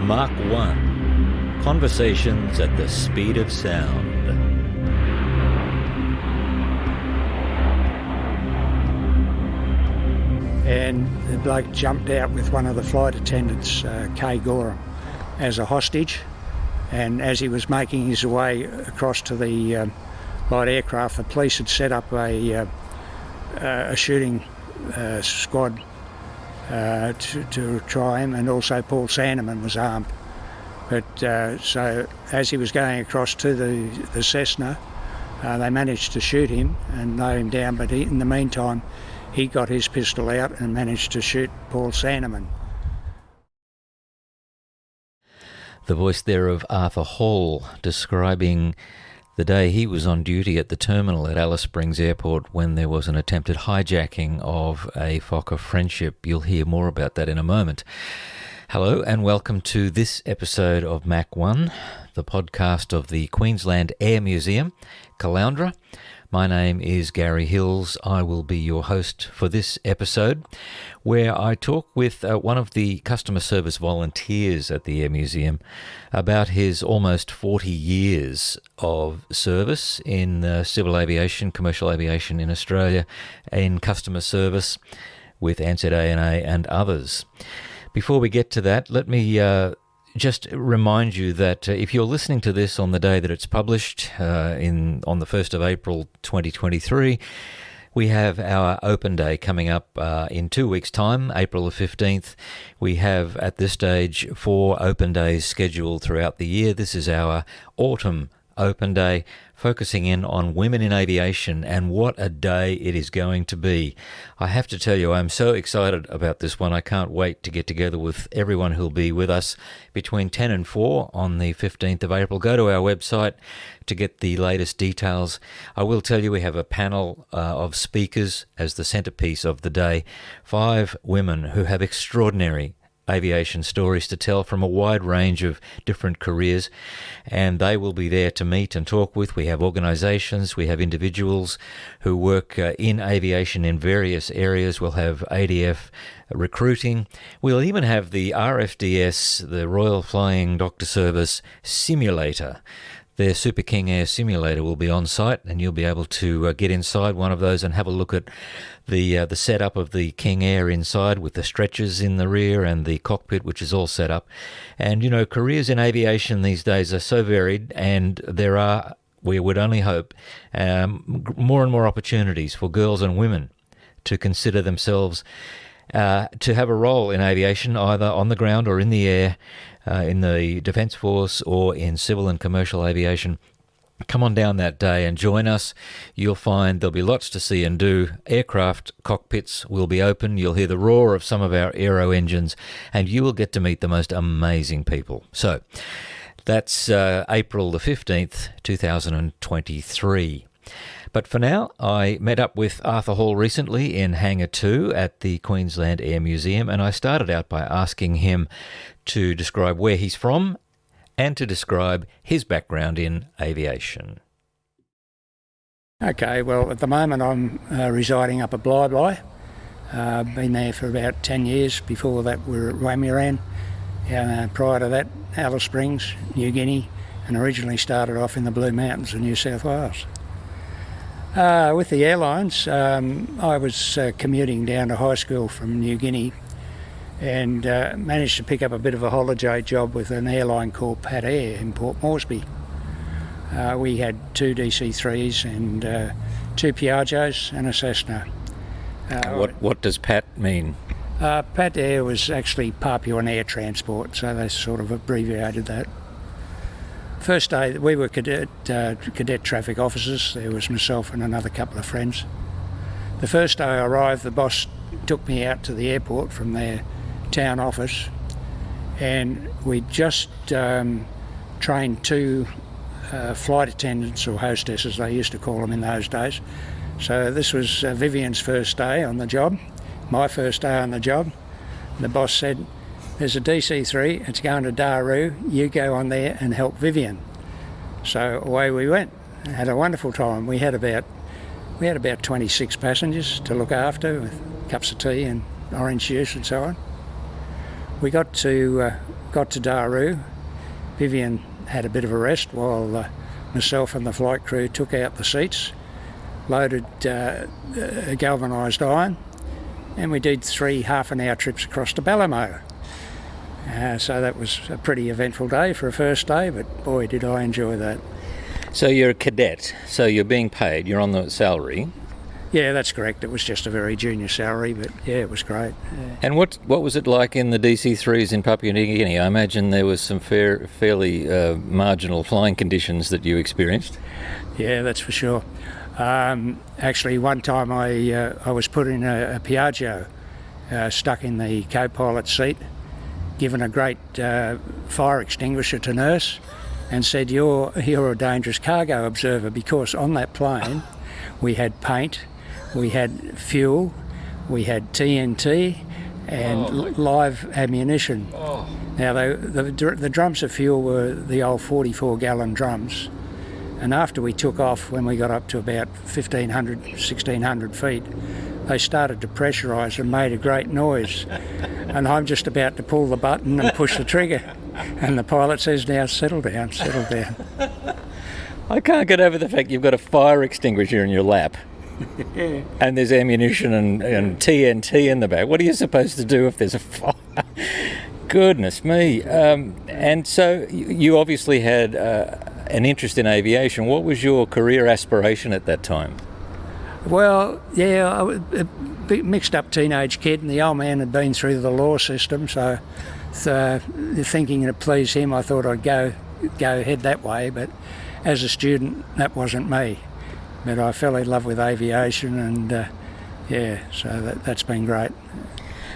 Mark 1. Conversations at the speed of sound. And the bloke jumped out with one of the flight attendants, Kay Gorham, as a hostage. And as he was making his way across to the light aircraft, the police had set up a shooting squad to try him, and also Paul Sandeman was armed. But so as he was going across to the Cessna, they managed to shoot him and mow him down, but in the meantime he got his pistol out and managed to shoot Paul Sandeman. The voice there of Arthur Hall describing the day he was on duty at the terminal at Alice Springs Airport when there was an attempted hijacking of a Fokker Friendship. You'll hear more about that in a moment. Hello and welcome to this episode of Mac 1, the podcast of the Queensland Air Museum, Caloundra. My name is Garry Hills. I will be your host for this episode, where I talk with one of the customer service volunteers at the Air Museum about his almost 40 years of service in civil aviation, commercial aviation in Australia, in customer service with Ansett ANA and others. Before we get to that, let me just remind you that if you're listening to this on the day that it's published, on the 1st of April 2023, we have our open day coming up in 2 weeks' time, April the 15th. We have at this stage 4 open days scheduled throughout the year. This is our autumn open day, focusing in on women in aviation, and what a day it is going to be. I have to tell you, I'm so excited about this one. I can't wait to get together with everyone who'll be with us between 10 and 4 on the 15th of April. Go to our website to get the latest details. I will tell you we have a panel of speakers as the centrepiece of the day. 5 women who have extraordinary aviation stories to tell from a wide range of different careers, and they will be there to meet and talk with. We have organisations, we have individuals who work in aviation in various areas. We'll have ADF recruiting. We'll even have the RFDS, the Royal Flying Doctor Service simulator. Their Super King Air simulator will be on site, and you'll be able to get inside one of those and have a look at the setup of the King Air inside, with the stretchers in the rear and the cockpit, which is all set up. And, you know, careers in aviation these days are so varied, and there are, we would only hope, more and more opportunities for girls and women to consider themselves to have a role in aviation, either on the ground or in the air, in the Defence Force or in civil and commercial aviation. Come on down that day and join us. You'll find there'll be lots to see and do. Aircraft cockpits will be open. You'll hear the roar of some of our aero engines, and you will get to meet the most amazing people. So that's April the 15th, 2023. But for now, I met up with Arthur Hall recently in Hangar 2 at the Queensland Air Museum, and I started out by asking him to describe where he's from and to describe his background in aviation. Okay, well, at the moment I'm residing up at Bly. Been there for about 10 years. Before that we were at Wamuran. Prior to that, Alice Springs, New Guinea, and originally started off in the Blue Mountains of New South Wales. With the Airlines, I was commuting down to high school from New Guinea, and managed to pick up a bit of a holiday job with an airline called Pat Air in Port Moresby. We had 2 DC-3s and 2 Piaggios and a Cessna. What does Pat mean? Pat Air was actually Papuan Air Transport, so they sort of abbreviated that. First day, we were cadet traffic officers. There was myself and another couple of friends. The first day I arrived, the boss took me out to the airport from their town office, and we just trained 2 flight attendants, or hostesses they used to call them in those days. So this was Vivian's first day on the job, my first day on the job. The boss said, "There's a DC-3, it's going to Daru, you go on there and help Vivian." So away we went, had a wonderful time. We had about 26 passengers to look after, with cups of tea and orange juice and so on. We got to got to Daru. Vivian had a bit of a rest while myself and the flight crew took out the seats, loaded galvanised iron, and we did 3 half-an-hour trips across to Ballamo. So that was a pretty eventful day for a first day, but boy did I enjoy that. So you're a cadet, so you're being paid, you're on the salary. Yeah, that's correct. It was just a very junior salary, but yeah, it was great. Yeah. And what was it like in the DC-3s in Papua New Guinea? I imagine there was some fairly marginal flying conditions that you experienced. Yeah, that's for sure. Actually, one time I was put in a Piaggio, stuck in the co-pilot seat, given a great fire extinguisher to nurse, and said, you're a dangerous cargo observer, because on that plane we had paint, we had fuel, we had TNT and live ammunition. Now the drums of fuel were the old 44-gallon drums, and after we took off, when we got up to about 1,500, 1,600 feet, they started to pressurise and made a great noise. And I'm just about to pull the button and push the trigger, and the pilot says, now settle down, settle down. I can't get over the fact you've got a fire extinguisher in your lap. And there's ammunition and TNT in the back. What are you supposed to do if there's a fire? Goodness me. And so you obviously had an interest in aviation. What was your career aspiration at that time? Well, yeah, I was a bit mixed up teenage kid, and the old man had been through the law system, so thinking to please him, I thought I'd go head that way. But as a student, that wasn't me. But I fell in love with aviation, and so that's been great.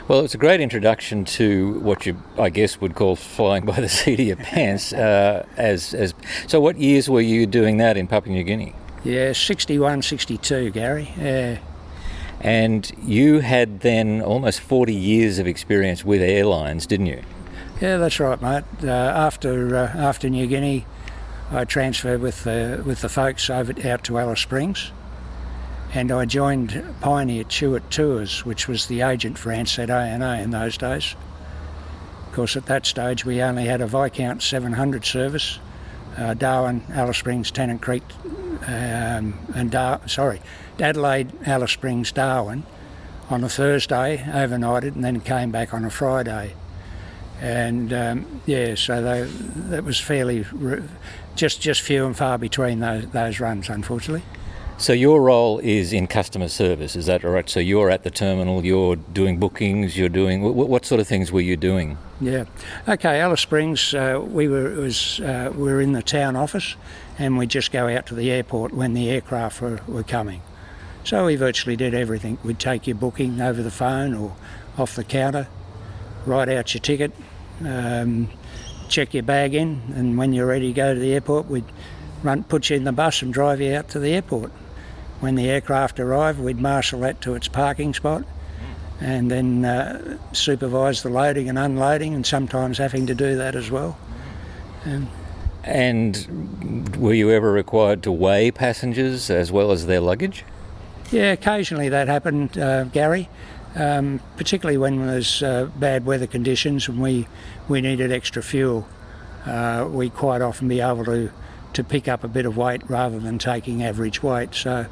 Well, it's a great introduction to what you, I guess, would call flying by the seat of your pants. So what years were you doing that in Papua New Guinea? Yeah, 61, 62, Gary. Yeah. And you had then almost 40 years of experience with airlines, didn't you? Yeah, that's right, mate. After New Guinea, I transferred with the folks out to Alice Springs, and I joined Pioneer Chewett Tours, which was the agent for Ansett ANA in those days. Of course, at that stage we only had a Viscount 700 service, Darwin, Alice Springs, Tennant Creek, Adelaide, Alice Springs, Darwin, on a Thursday, overnighted, and then came back on a Friday. And so that was fairly just few and far between those runs, unfortunately. So your role is in customer service, is that right? So you're at the terminal, you're doing bookings, you're doing what sort of things were you doing? Yeah, okay. Alice Springs, we were in the town office, and we'd just go out to the airport when the aircraft were coming. So we virtually did everything. We'd take your booking over the phone or off the counter, write out your ticket, check your bag in, and when you're ready to go to the airport, we'd put you in the bus and drive you out to the airport. When the aircraft arrived, we'd marshal that to its parking spot, and then supervise the loading and unloading, and sometimes having to do that as well. And were you ever required to weigh passengers as well as their luggage? Yeah, occasionally that happened, Gary. Particularly when there's bad weather conditions and we needed extra fuel, we quite often be able to pick up a bit of weight rather than taking average weight. So,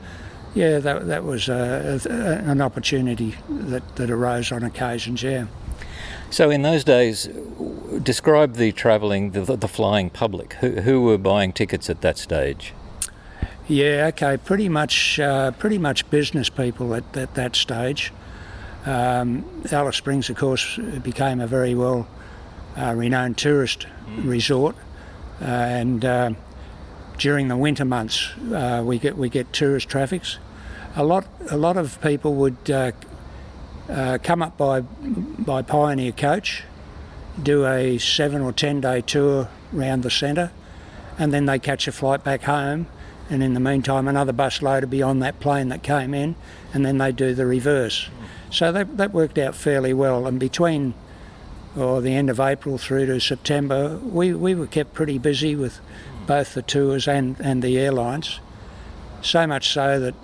yeah, that was an opportunity that arose on occasions, yeah. So in those days, describe the travelling, the flying public. Who were buying tickets at that stage? Yeah, okay, pretty much business people at that stage. Alice Springs, of course, became a very well renowned tourist resort, and during the winter months we get tourist traffics. A lot of people would come up by Pioneer coach, do a 7 or 10 day tour around the centre, and then they catch a flight back home, and in the meantime another bus load would be on that plane that came in, and then they do the reverse. So that worked out fairly well, and between the end of April through to September, we were kept pretty busy with both the tours and the airlines. So much so that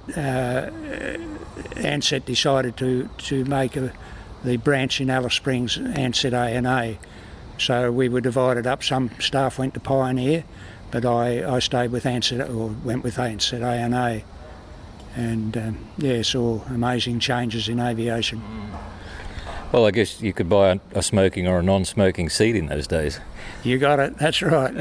Ansett decided to make the branch in Alice Springs Ansett ANA, So we were divided up. Some staff went to Pioneer, but I stayed with Ansett, or went with Ansett ANA, and saw amazing changes in aviation. Well, I guess you could buy a smoking or a non-smoking seat in those days. You got it, that's right.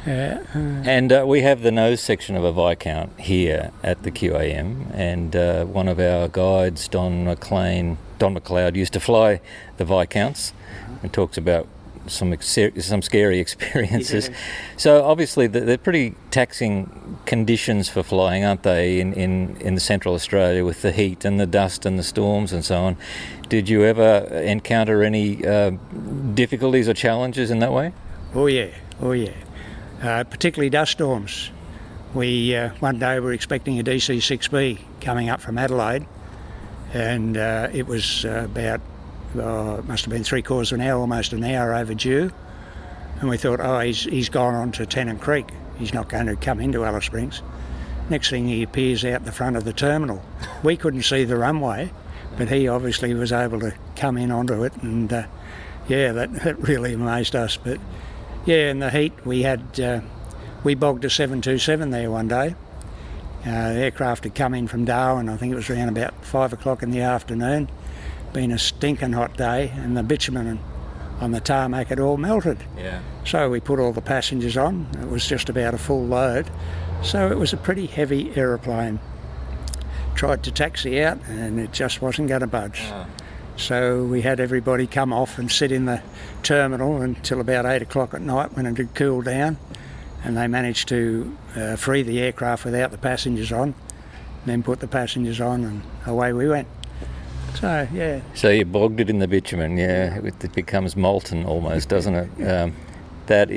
And we have the nose section of a Viscount here at the QAM, and one of our guides, Don McLeod, used to fly the Viscounts and talks about some scary experiences. Yeah. So obviously they're pretty taxing conditions for flying, aren't they, in Central Australia, with the heat and the dust and the storms and so on. Did you ever encounter any difficulties or challenges in that way? Oh yeah. Particularly dust storms. We one day were expecting a DC-6B coming up from Adelaide, and it was about it must have been 3/4 of an hour, almost an hour overdue, and we thought, he's gone on to Tennant Creek, he's not going to come into Alice Springs. Next thing, he appears out the front of the terminal. We couldn't see the runway, but he obviously was able to come in onto it, and that really amazed us. But yeah, in the heat, we bogged a 727 there one day. The aircraft had come in from Darwin. I think it was around about 5 o'clock in the afternoon. Been a stinking hot day, and the bitumen on the tarmac had all melted. Yeah. So we put all the passengers on. It was just about a full load. So it was a pretty heavy aeroplane. Tried to taxi out, and it just wasn't going to budge. Oh. So we had everybody come off and sit in the terminal until about 8 o'clock at night, when it had cooled down, and they managed to free the aircraft without the passengers on, then put the passengers on, and away we went. So, yeah. So you bogged it in the bitumen, yeah. It becomes molten almost, doesn't it? That's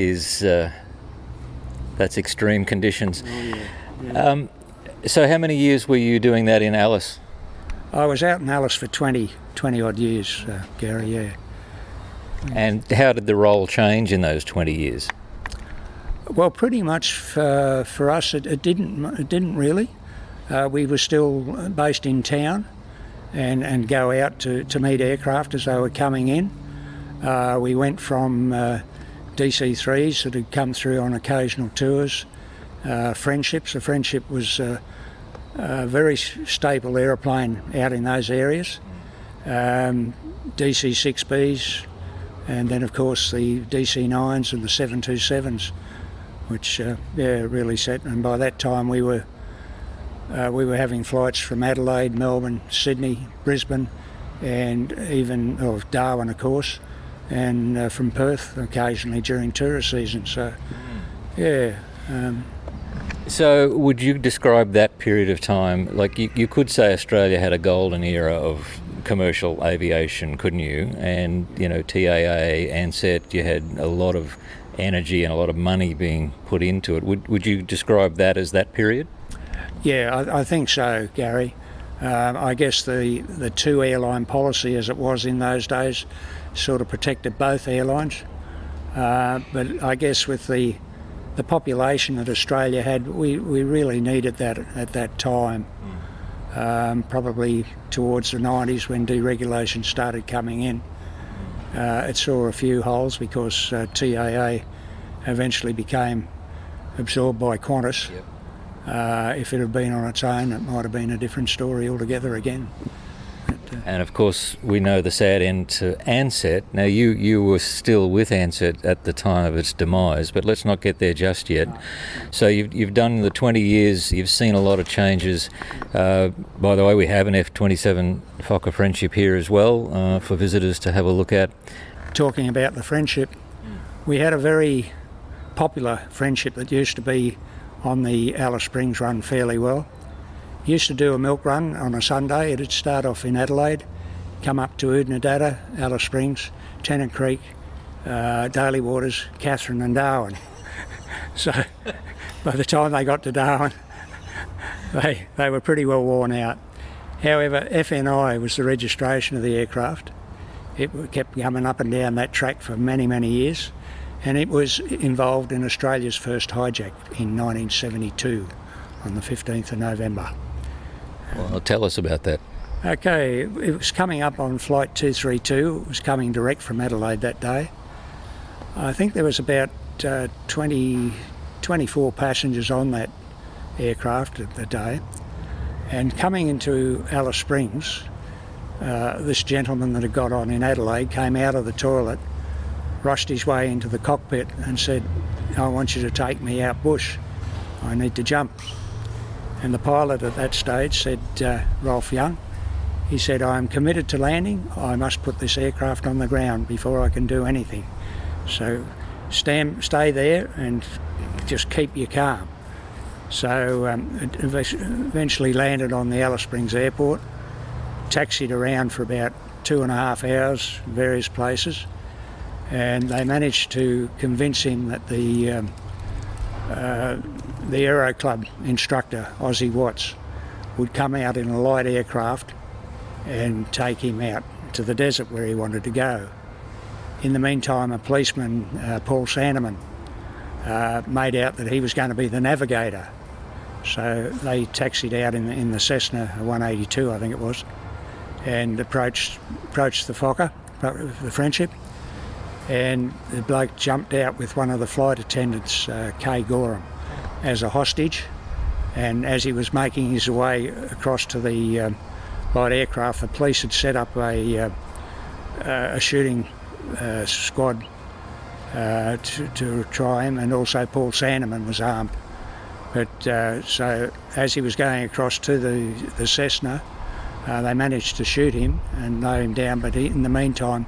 extreme conditions. Oh, yeah. So how many years were you doing that in Alice? I was out in Alice for 20 odd years, Garry, yeah. And how did the role change in those 20 years? Well, pretty much for us, it didn't really. We were still based in town, and go out to meet aircraft as they were coming in. We went from DC-3s that had come through on occasional tours, Friendships. The Friendship was a very stable aeroplane out in those areas. DC-6Bs, and then of course the DC-9s and the 727s, which really set. And by that time we were having flights from Adelaide, Melbourne, Sydney, Brisbane, and even Darwin, of course, and from Perth occasionally during tourist season. So, yeah. So would you describe that period of time, like you could say Australia had a golden era of commercial aviation, couldn't you? And, TAA, Ansett, you had a lot of energy and a lot of money being put into it. Would you describe that as that period? Yeah, I think so, Garry. I guess the two airline policy as it was in those days sort of protected both airlines. But I guess with the population that Australia had, we really needed that at that time. Probably towards the 90s when deregulation started coming in. It saw a few holes because TAA eventually became absorbed by Qantas. Yep. If it had been on its own, it might have been a different story altogether again. And of course, we know the sad end to Ansett. Now, you were still with Ansett at the time of its demise, but let's not get there just yet. So you've done the 20 years, you've seen a lot of changes. By the way, we have an F-27 Fokker Friendship here as well for visitors to have a look at. Talking about the Friendship, we had a very popular Friendship that used to be on the Alice Springs run fairly well. Used to do a milk run on a Sunday. It'd start off in Adelaide, come up to Oodnadatta, Alice Springs, Tennant Creek, Daly Waters, Katherine and Darwin. So by the time they got to Darwin, they were pretty well worn out. However, FNI was the registration of the aircraft. It kept coming up and down that track for many, many years, and it was involved in Australia's first hijack in 1972 on the 15th of November. Well, tell us about that. Okay, it was coming up on flight 232. It was coming direct from Adelaide that day. I think there was about 24 passengers on that aircraft at the day. And coming into Alice Springs, this gentleman that had got on in Adelaide came out of the toilet, rushed his way into the cockpit and said, "I want you to take me out bush. I need to jump." And the pilot at that stage said, Rolf Young, he said, "I am committed to landing. I must put this aircraft on the ground before I can do anything. So stay there and just keep your calm." So it eventually landed on the Alice Springs airport, taxied around for about 2.5 hours, various places, and they managed to convince him that the Aero Club instructor, Ozzy Watts, would come out in a light aircraft and take him out to the desert where he wanted to go. In the meantime, a policeman, Paul Sandeman, made out that he was going to be the navigator. So they taxied out in the Cessna 182, I think it was, and approached the Fokker, the Friendship, and the bloke jumped out with one of the flight attendants, Kay Gorham, as a hostage. And as he was making his way across to the light aircraft, the police had set up a shooting squad to try him, and also Paul Sandeman was armed. But so as he was going across to the Cessna, they managed to shoot him and mow him down, but in the meantime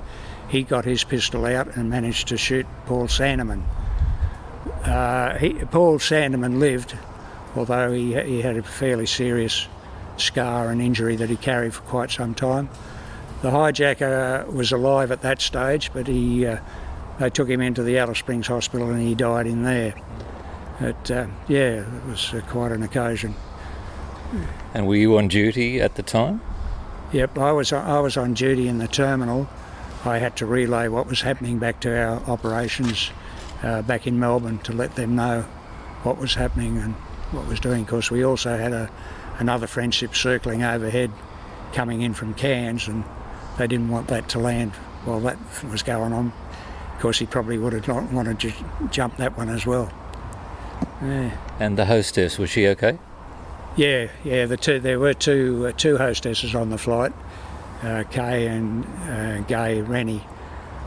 he got his pistol out and managed to shoot Paul Sandeman. Paul Sandeman lived, although he had a fairly serious scar and injury that he carried for quite some time. The hijacker was alive at that stage, but they took him into the Alice Springs Hospital and he died in there. But yeah, it was quite an occasion. And were you on duty at the time? Yep, I was on duty in the terminal. I had to relay what was happening back to our operations back in Melbourne to let them know what was happening and what was doing. Of course, we also had another Friendship circling overhead coming in from Cairns, and they didn't want that to land while that was going on. Of course, he probably would have not wanted to jump that one as well. Yeah. And the hostess, was she okay? Yeah. There were two hostesses on the flight, Kay and Gay Rennie.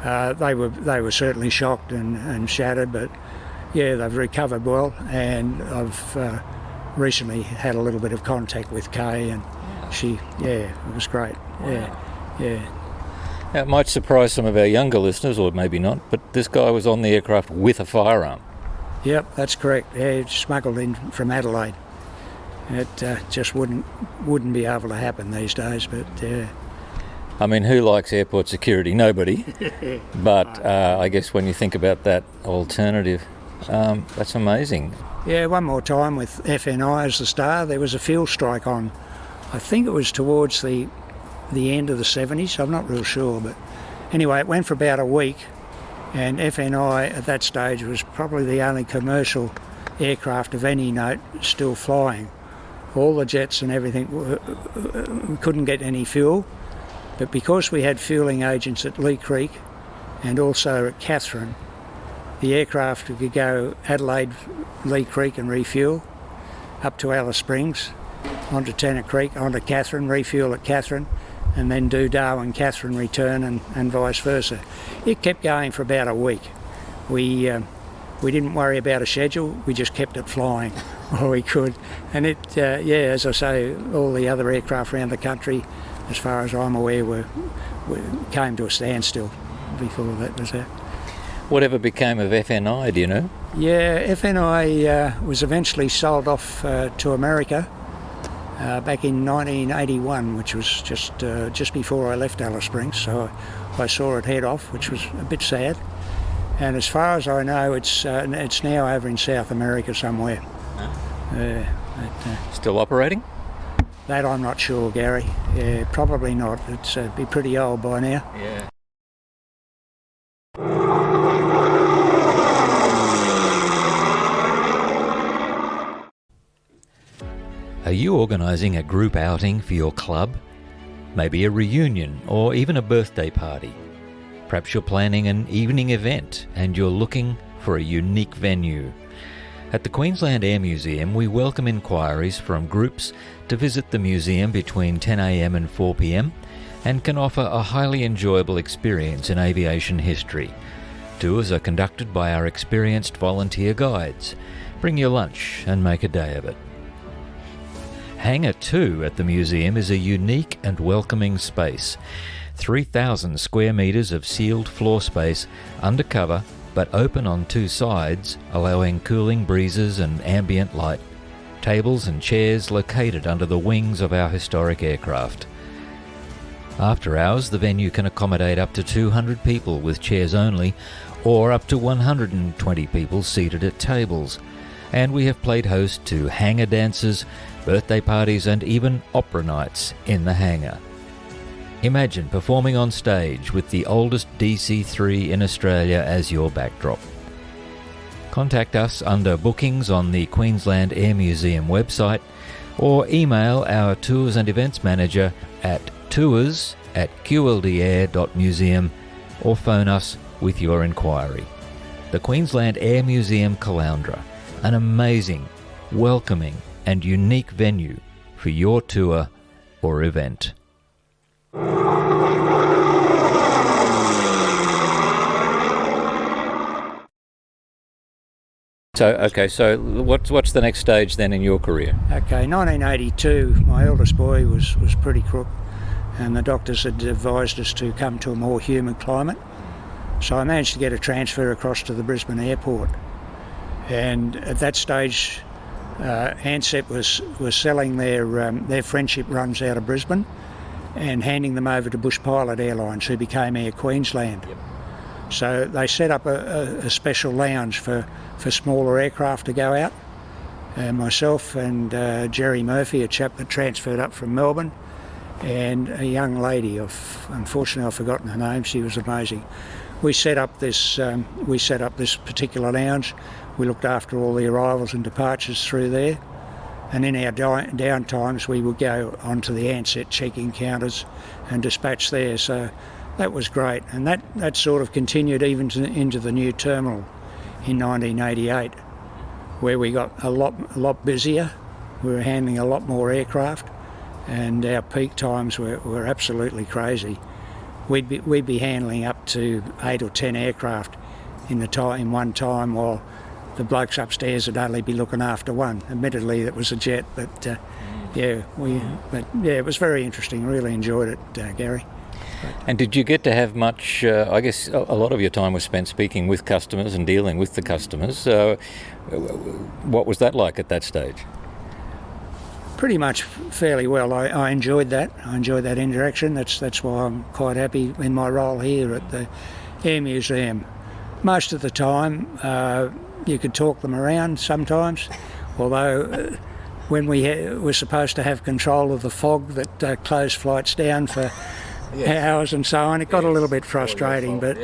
They were certainly shocked and shattered, but yeah, they've recovered well. And I've recently had a little bit of contact with Kay, and it was great. Yeah. Now, it might surprise some of our younger listeners, or maybe not, but this guy was on the aircraft with a firearm. Yep, that's correct. Yeah, smuggled in from Adelaide. It just wouldn't be able to happen these days, but I mean, who likes airport security? Nobody. But I guess when you think about that alternative, that's amazing. Yeah, one more time with FNI as the star, there was a fuel strike on, I think it was towards the end of the 70s, I'm not real sure, but anyway, it went for about a week, and FNI at that stage was probably the only commercial aircraft of any note still flying. All the jets and everything we couldn't get any fuel, but because we had fueling agents at Lee Creek and also at Katherine, the aircraft could go Adelaide, Lee Creek and refuel, up to Alice Springs, onto Tennant Creek, onto Katherine, refuel at Katherine, and then do Darwin, Katherine, return, and vice versa. It kept going for about a week. We didn't worry about a schedule, we just kept it flying all we could. And it, as I say, all the other aircraft around the country, as far as I'm aware, came to a standstill before that was there. Whatever became of FNI, do you know? Yeah, FNI was eventually sold off to America back in 1981, which was just before I left Alice Springs, so I saw it head off, which was a bit sad. And as far as I know, it's now over in South America somewhere. Still operating? That I'm not sure, Gary. Yeah, probably not. It's be pretty old by now. Yeah. Are you organising a group outing for your club? Maybe a reunion or even a birthday party? Perhaps you're planning an evening event and you're looking for a unique venue. At the Queensland Air Museum, we welcome inquiries from groups to visit the museum between 10 a.m. and 4 p.m. and can offer a highly enjoyable experience in aviation history. Tours are conducted by our experienced volunteer guides. Bring your lunch and make a day of it. Hangar 2 at the museum is a unique and welcoming space. 3,000 square metres of sealed floor space under cover but open on two sides, allowing cooling breezes and ambient light. Tables and chairs located under the wings of our historic aircraft. After hours, the venue can accommodate up to 200 people with chairs only, or up to 120 people seated at tables. And we have played host to hangar dances, birthday parties and even opera nights in the hangar. Imagine performing on stage with the oldest DC-3 in Australia as your backdrop. Contact us under bookings on the Queensland Air Museum website or email our Tours and Events Manager at tours@qldair.museum or phone us with your inquiry. The Queensland Air Museum Caloundra, an amazing, welcoming and unique venue for your tour or event. So what's the next stage then in your career? Okay, 1982, my eldest boy was pretty crook, and the doctors had advised us to come to a more humid climate. So I managed to get a transfer across to the Brisbane airport. And at that stage, Ansett was selling their friendship runs out of Brisbane and handing them over to Bush Pilot Airlines, who became Air Queensland. Yep. So they set up a special lounge for smaller aircraft to go out. Myself and Jerry Murphy, a chap that transferred up from Melbourne, and a young lady, unfortunately I've forgotten her name, she was amazing. We set up this particular lounge. We looked after all the arrivals and departures through there. And in our down times, we would go onto the Ansett check-in counters and dispatch there. So that was great. And that sort of continued even into the new terminal in 1988, where we got a lot busier. We were handling a lot more aircraft, and our peak times were absolutely crazy. We'd be handling up to 8 or 10 aircraft in one time, while the blokes upstairs would only be looking after one. Admittedly, it was a jet, but it was very interesting. Really enjoyed it, Gary. And did you get to have much, I guess a lot of your time was spent speaking with customers and dealing with the customers. What was that like at that stage? Pretty much fairly well. I enjoyed that. I enjoyed that interaction. That's why I'm quite happy in my role here at the Air Museum. Most of the time, you could talk them around sometimes, although when we were supposed to have control of the fog that closed flights down for hours and so on, it got a little bit frustrating, but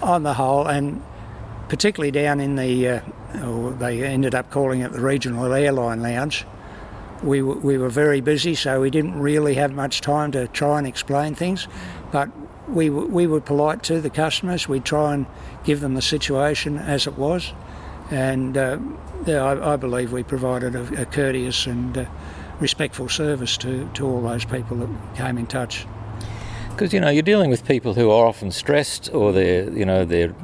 on the whole, and particularly down in they ended up calling it the Regional Airline Lounge, we were very busy, so we didn't really have much time to try and explain things, but we were polite to the customers. We'd try and give them the situation as it was, and I believe we provided a courteous and respectful service to all those people that came in touch. Because you're dealing with people who are often stressed, or they're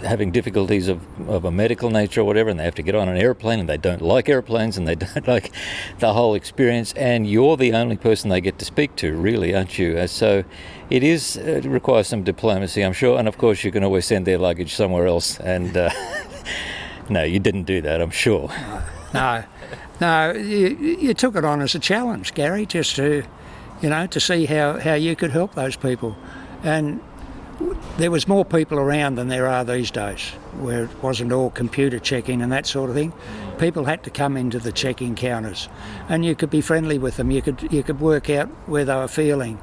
having difficulties of a medical nature or whatever, and they have to get on an airplane, and they don't like airplanes, and they don't like the whole experience, and you're the only person they get to speak to, really, aren't you? So it requires some diplomacy, I'm sure, and of course you can always send their luggage somewhere else, and no, you didn't do that, I'm sure. No, you took it on as a challenge, Gary, just to see how you could help those people. And there was more people around than there are these days, where it wasn't all computer check-in and that sort of thing. People had to come into the check-in counters, and you could be friendly with them. You could work out where they were feeling,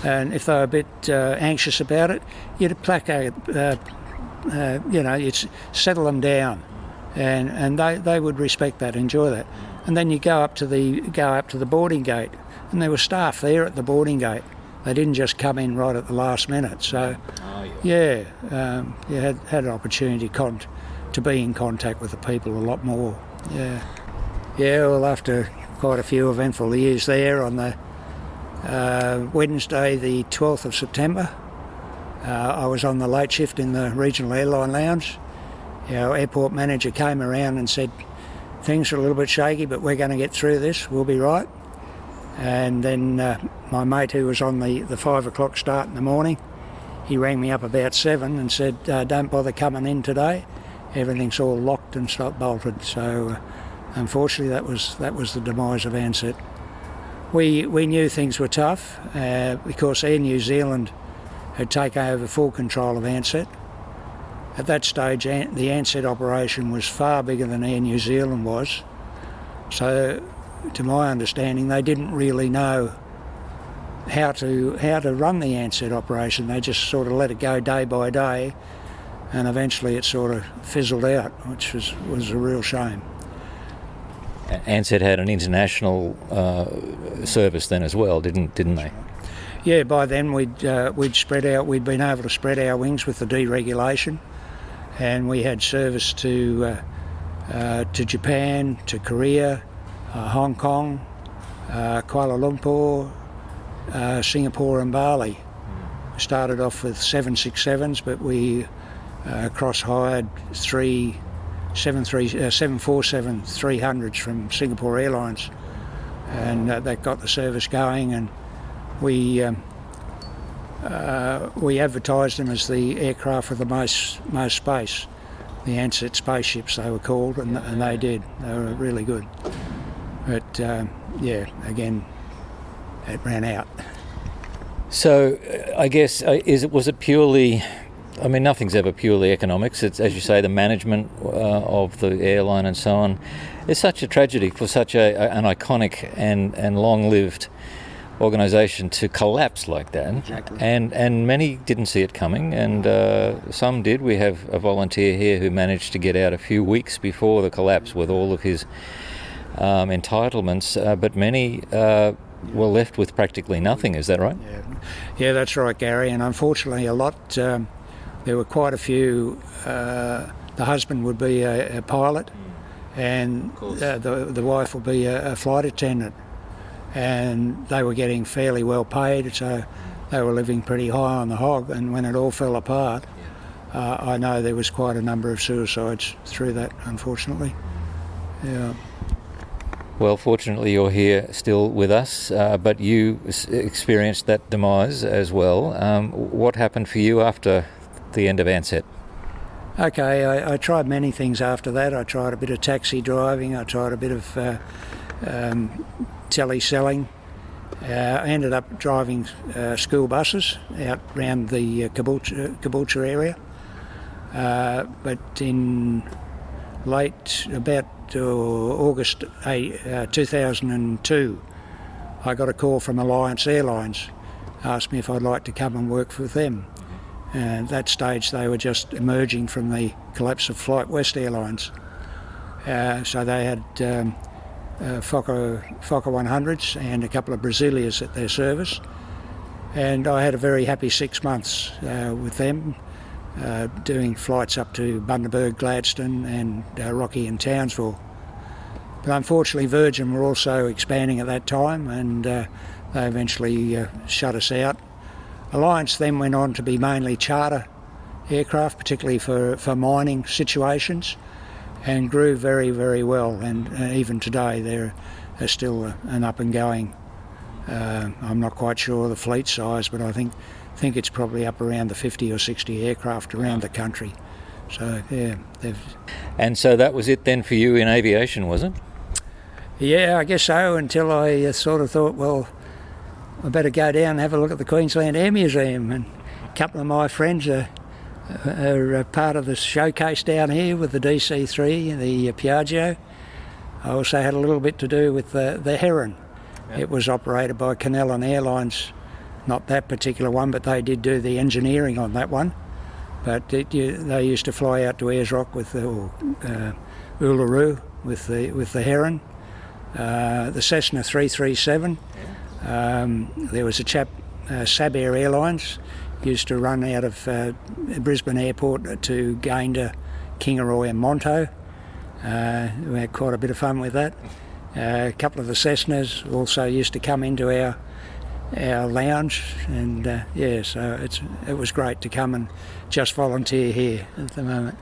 and if they were a bit anxious about it, you'd placate, you'd settle them down, and they would respect that, enjoy that. And then you go up to the boarding gate, and there were staff there at the boarding gate. They didn't just come in right at the last minute. So, you had an opportunity to be in contact with the people a lot more. Yeah. Well, after quite a few eventful years there, on the Wednesday, the 12th of September, I was on the late shift in the regional airline lounge. Our airport manager came around and said, things are a little bit shaky, but we're going to get through this, we'll be right. And then my mate, who was on the 5 o'clock start in the morning, he rang me up about 7 and said, don't bother coming in today, everything's all locked and bolted. So unfortunately that was the demise of Ansett. We knew things were tough because Air New Zealand had taken over full control of Ansett. At that stage, the Ansett operation was far bigger than Air New Zealand was. So, to my understanding, they didn't really know how to run the Ansett operation. They just sort of let it go day by day, and eventually it sort of fizzled out, which was a real shame. Ansett had an international service then as well, didn't they? Yeah, by then we'd spread out. We'd been able to spread our wings with the deregulation, and we had service to Japan, to Korea, Hong Kong, Kuala Lumpur, Singapore and Bali. We started off with 767s, but we cross-hired 747-300s from Singapore Airlines, and that got the service going. And we advertised them as the aircraft with the most space, the Ansett spaceships they were called, and they did. They were really good. But again, it ran out. So I guess was it purely? I mean, nothing's ever purely economics. It's, as you say, the management of the airline and so on. It's such a tragedy for such an iconic and long-lived organisation to collapse like that. Exactly. And many didn't see it coming, and some did. We have a volunteer here who managed to get out a few weeks before the collapse with all of his entitlements, but many were left with practically nothing. Is that right? Yeah, that's right, Gary. And unfortunately, a lot. There were quite a few. The husband would be a pilot, and the wife would be a flight attendant, and they were getting fairly well paid, so they were living pretty high on the hog. And when it all fell apart, I know there was quite a number of suicides through that, unfortunately. Yeah. Well, fortunately you're here still with us, but you experienced that demise as well. What happened for you after the end of Ansett? Okay, I tried many things after that. I tried a bit of taxi driving, I tried a bit of tele-selling. I ended up driving school buses out around the Caboolture area. But in late, about August 2002, I got a call from Airlines, asked me if I'd like to come and work with them. And at that stage they were just emerging from the collapse of Flight West Airlines. So they had Fokker 100s and a couple of Brasilias at their service. And I had a very happy 6 months with them, doing flights up to Bundaberg, Gladstone and Rocky and Townsville. But unfortunately Virgin were also expanding at that time, and they eventually shut us out. Alliance then went on to be mainly charter aircraft, particularly for mining situations, and grew very, very well. And even today they're still an up and going. I'm not quite sure the fleet size, but I think it's probably up around the 50 or 60 aircraft around the country. So yeah, And so that was it then for you in aviation, was it? Yeah, I guess so, until I sort of thought, well, I better go down and have a look at the Queensland Air Museum. And a couple of my friends are part of the showcase down here with the DC-3, the Piaggio. I also had a little bit to do with the Heron. Yep. It was operated by Canellan Airlines, not that particular one, but they did do the engineering on that one. But they used to fly out to Ayers Rock with Uluru with the Heron. The Cessna 337. There was a chap Sabair Airlines used to run out of Brisbane Airport to Gayndah, Kingaroy and Monto. We had quite a bit of fun with that. A couple of the Cessnas also used to come into our lounge, and so it was great to come and just volunteer here at the moment.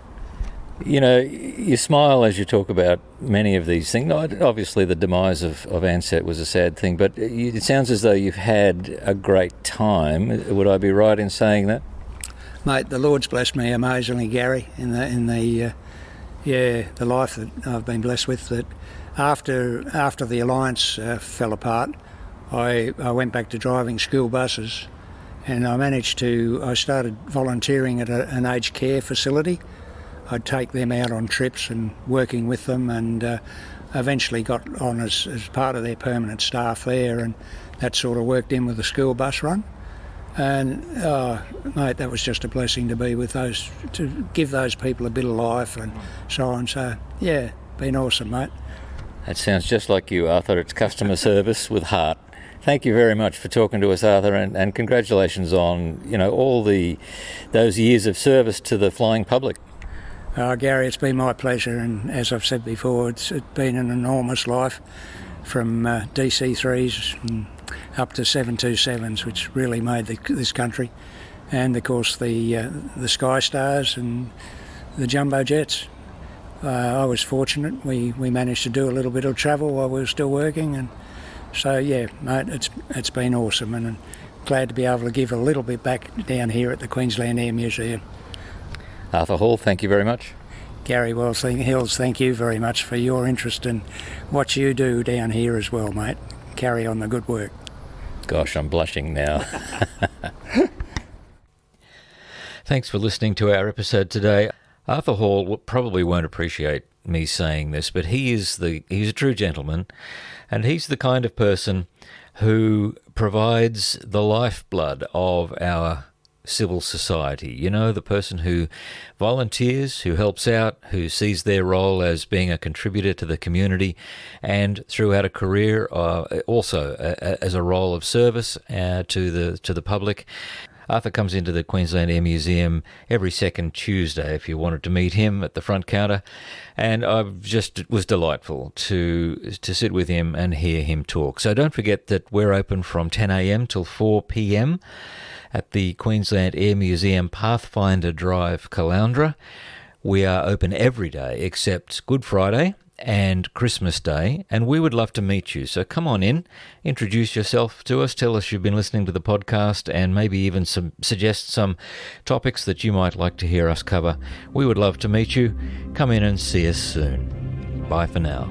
You know, you smile as you talk about many of these things. Obviously, the demise of Ansett was a sad thing, but it sounds as though you've had a great time. Would I be right in saying that? Mate, the Lord's blessed me amazingly, Gary, in the life that I've been blessed with. That after the Alliance fell apart, I went back to driving school buses, and I started volunteering at an aged care facility. I'd take them out on trips and working with them, and eventually got on as part of their permanent staff there, and that sort of worked in with the school bus run. And mate, that was just a blessing to be with those, to give those people a bit of life and so on. So yeah, been awesome, mate. That sounds just like you, Arthur. It's customer service with heart. Thank you very much for talking to us, Arthur, and congratulations on all those years of service to the flying public. Gary, it's been my pleasure, and as I've said before, it's been an enormous life, from DC-3s and up to 727s, which really made this country, and of course the Sky Stars and the jumbo jets. I was fortunate; we managed to do a little bit of travel while we were still working, and so yeah, mate, it's been awesome, and I'm glad to be able to give a little bit back down here at the Queensland Air Museum. Arthur Hall, thank you very much. Garry Hills, thank you very much for your interest in what you do down here as well, mate. Carry on the good work. Gosh, I'm blushing now. Thanks for listening to our episode today. Arthur Hall probably won't appreciate me saying this, but he's a true gentleman, and he's the kind of person who provides the lifeblood of our civil society. The person who volunteers, who helps out, who sees their role as being a contributor to the community, and throughout a career also as a role of service to the public. Arthur comes into the Queensland Air Museum every second Tuesday if you wanted to meet him at the front counter, and it was delightful to sit with him and hear him talk. So don't forget that we're open from 10 a.m. till 4 p.m. at the Queensland Air Museum, Pathfinder Drive, Caloundra. We are open every day except Good Friday and Christmas Day, and we would love to meet you. So come on in, introduce yourself to us, tell us you've been listening to the podcast, and maybe even suggest some topics that you might like to hear us cover. We would love to meet you. Come in and see us soon. Bye for now.